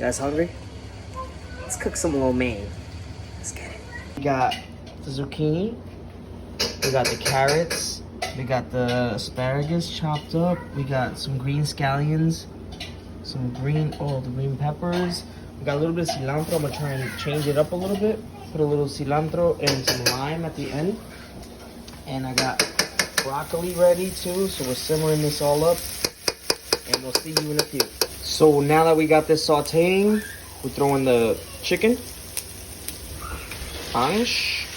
You guys hungry? Let's cook some lo mein. Let's get it. We got the zucchini. We got the carrots. We got the asparagus chopped up. We got some green scallions. Some green, the green peppers. We got a little bit of cilantro. I'm gonna try and change it up a little bit. Put a little cilantro and some lime at the end. And I got broccoli ready too. So we're simmering this all up. And we'll see you in a few. So now that we got this sauteing, we're throwing the chicken. Punch.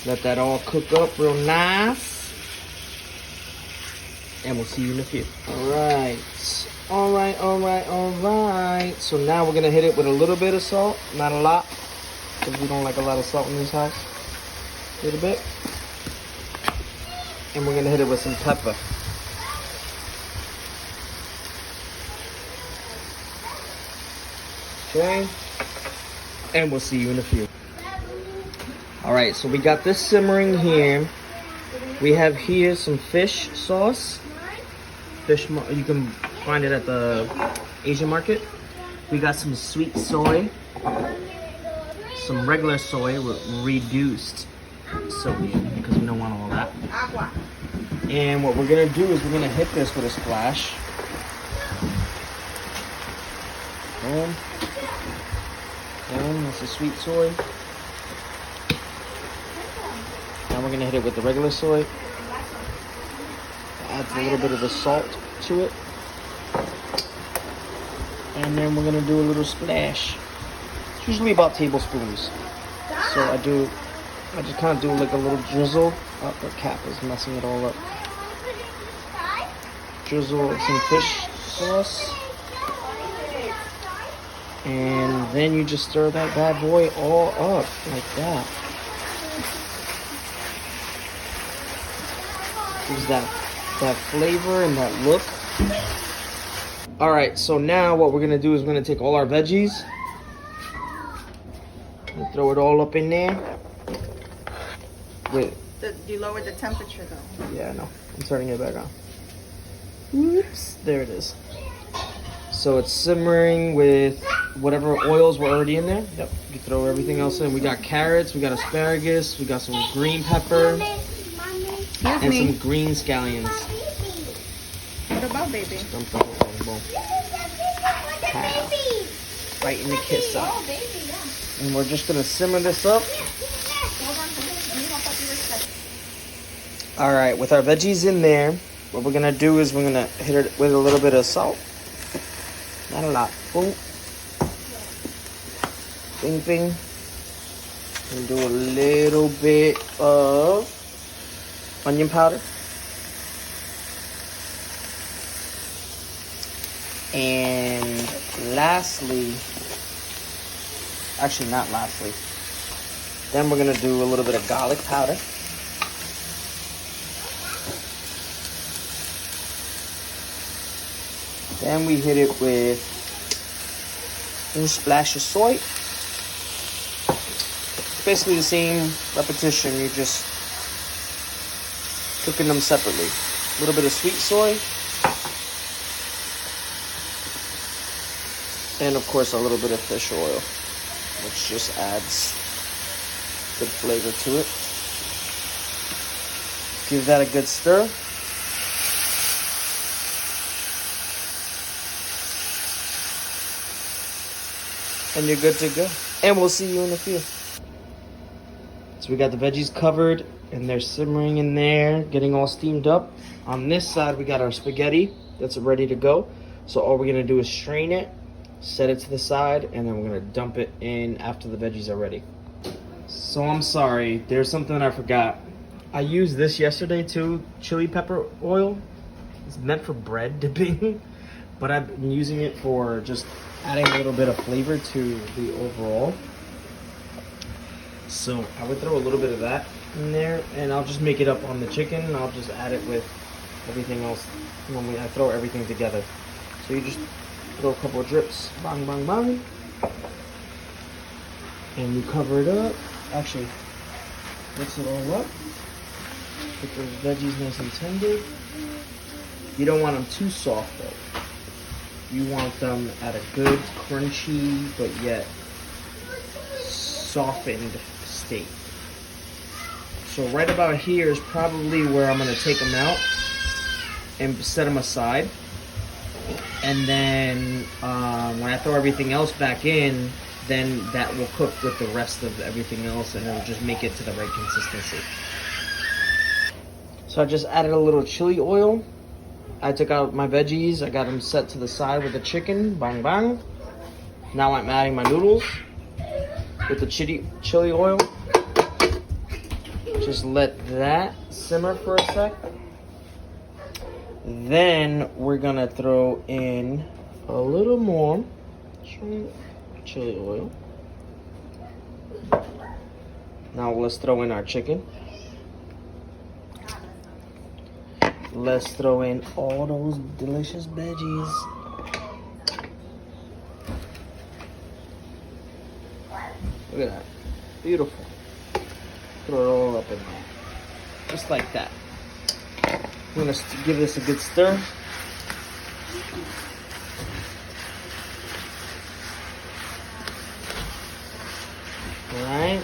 Let that all cook up real nice. And we'll see you in a few. Alright. Alright. So now we're gonna hit it with a little bit of salt. Not a lot. Because we don't like a lot of salt in this house. A little bit. And we're gonna hit it with some pepper. Okay. And we'll see you in a few. Alright, so we got this simmering here. We have here some fish sauce. You can find it at the Asian market. We got some sweet soy. Some regular soy with reduced sodium because we don't want all that. And what we're gonna do is we're gonna hit this with a splash. Boom. That's the sweet soy. Now we're gonna hit it with the regular soy. Adds a little bit of the salt to it. And then we're gonna do a little splash. It's usually about tablespoons. So I just kind of do like a little drizzle. Oh, the cap is messing it all up. Drizzle some fish sauce. And then you just stir that bad boy all up like that. Gives that flavor and that look. Alright, so now what we're gonna do is we're gonna take all our veggies and throw it all up in there. Wait. You lowered the temperature though. Yeah, I know. I'm turning it back on. Oops. There it is. So it's simmering with whatever oils were already in there. Yep. You throw everything else in. We got carrots, we got asparagus, we got some green pepper, and some green scallions. What about baby? Dump the whole thing. Boom. Right in the kiss up. And we're just gonna simmer this up. Alright, with our veggies in there, what we're gonna do is we're gonna hit it with a little bit of salt. Not a lot. Boom. Bing, bing. And do a little bit of onion powder. And lastly, actually not lastly, then we're gonna do a little bit of garlic powder. Then we hit it with a splash of soy. It's basically the same repetition, you're just cooking them separately. A little bit of sweet soy. And of course a little bit of fish oil, which just adds good flavor to it. Give that a good stir. And you're good to go. And we'll see you in a few. So we got the veggies covered and they're simmering in there, getting all steamed up. On this side, we got our spaghetti that's ready to go. So all we're gonna do is strain it, set it to the side, and then we're gonna dump it in after the veggies are ready. So I'm sorry, there's something I forgot. I used this yesterday too, chili pepper oil. It's meant for bread dipping, but I've been using it for just adding a little bit of flavor to the overall. So I would throw a little bit of that in there, and I'll just make it up on the chicken, and I'll just add it with everything else. Normally I throw everything together. So you just throw a couple of drips, bang, bang, bang. And you cover it up. Actually, mix it all up. Get those veggies nice and tender. You don't want them too soft though. You want them at a good, crunchy, but yet softened state. So right about here is probably where I'm gonna take them out and set them aside. And then when I throw everything else back in, then that will cook with the rest of everything else and it'll just make it to the right consistency. So I just added a little chili oil. I took out my veggies. I got them set to the side with the chicken. Bang, bang. Now I'm adding my noodles with the chili oil. Just let that simmer for a sec. Then we're gonna throw in a little more chili oil. Now let's throw in our chicken. Let's throw in all those delicious veggies. Look at that. Beautiful. Throw it all up in there. Just like that. I'm gonna give this a good stir. Alright.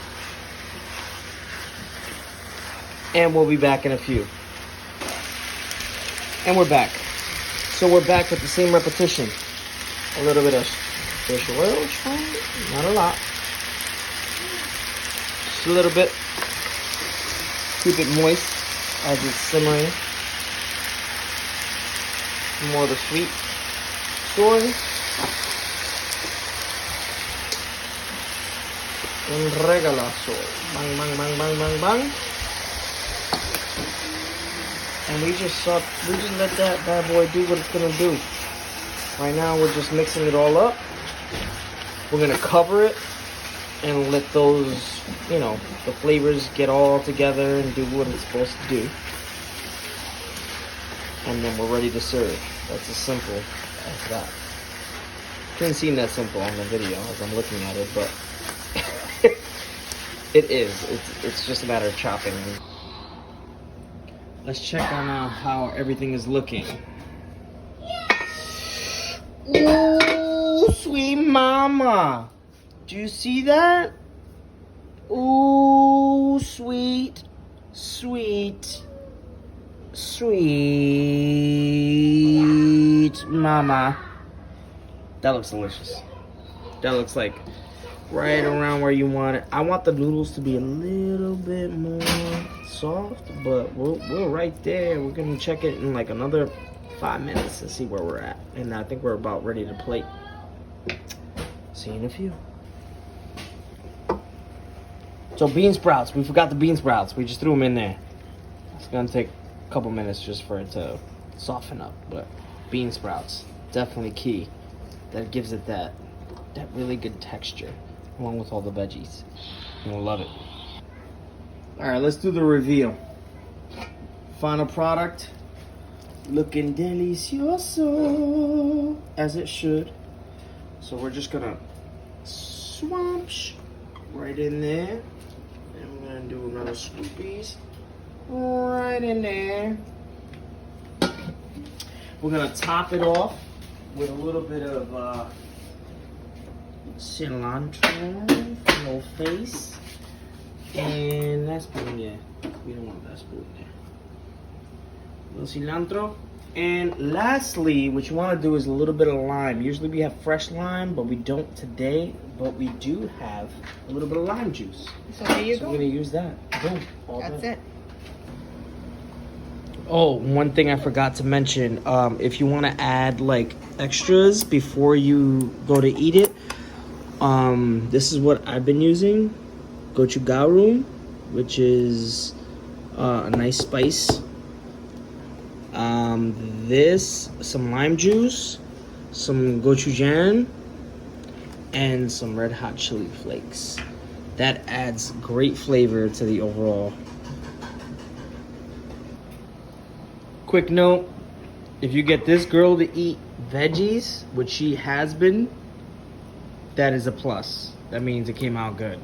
And we'll be back in a few. And we're back. So we're back with the same repetition. A little bit of fish oil, not a lot. Just a little bit. Keep it moist as it's simmering. More of the sweet soy. And regular soy. Bang, bang, bang, bang, bang, bang. And we just let that bad boy do what it's gonna do. Right now we're just mixing it all up. We're gonna cover it and let those, you know, the flavors get all together and do what it's supposed to do. And then we're ready to serve. That's as simple as that. Couldn't seem that simple on the video as I'm looking at it, but it is. It's just a matter of chopping. Let's check on how everything is looking. Ooh, sweet mama. Do you see that? Ooh, sweet, sweet, sweet mama. That looks delicious. That looks like right around where you want it. I want the noodles to be a little bit more soft, but we're right there. We're gonna check it in like another 5 minutes and see where we're at. And I think we're about ready to plate. See you in a few. So bean sprouts, we forgot the bean sprouts. We just threw them in there. It's gonna take a couple minutes just for it to soften up, but bean sprouts, definitely key. That gives it that really good texture along with all the veggies. You'll love it. All right, let's do the reveal. Final product, looking delicioso, as it should. So we're just gonna swamsh right in there. And we're gonna do another scoopies right in there. We're gonna top it off with a little bit of cilantro for your face. And that spoon, yeah. We don't want that spoon there. A little cilantro. And lastly, what you want to do is a little bit of lime. Usually we have fresh lime, but we don't today. But we do have a little bit of lime juice. So there you go. We're going to use that. Boom. That's it. Oh, one thing I forgot to mention. If you want to add like extras before you go to eat it, this is what I've been using. Gochugaru, which is a nice spice. Some lime juice, some gochujang, and some red hot chili flakes. That adds great flavor to the overall. Quick note, if you get this girl to eat veggies, which she has been, that is a plus. That means it came out good.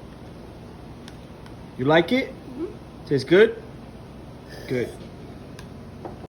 You like it? Mm-hmm. Tastes good? Good.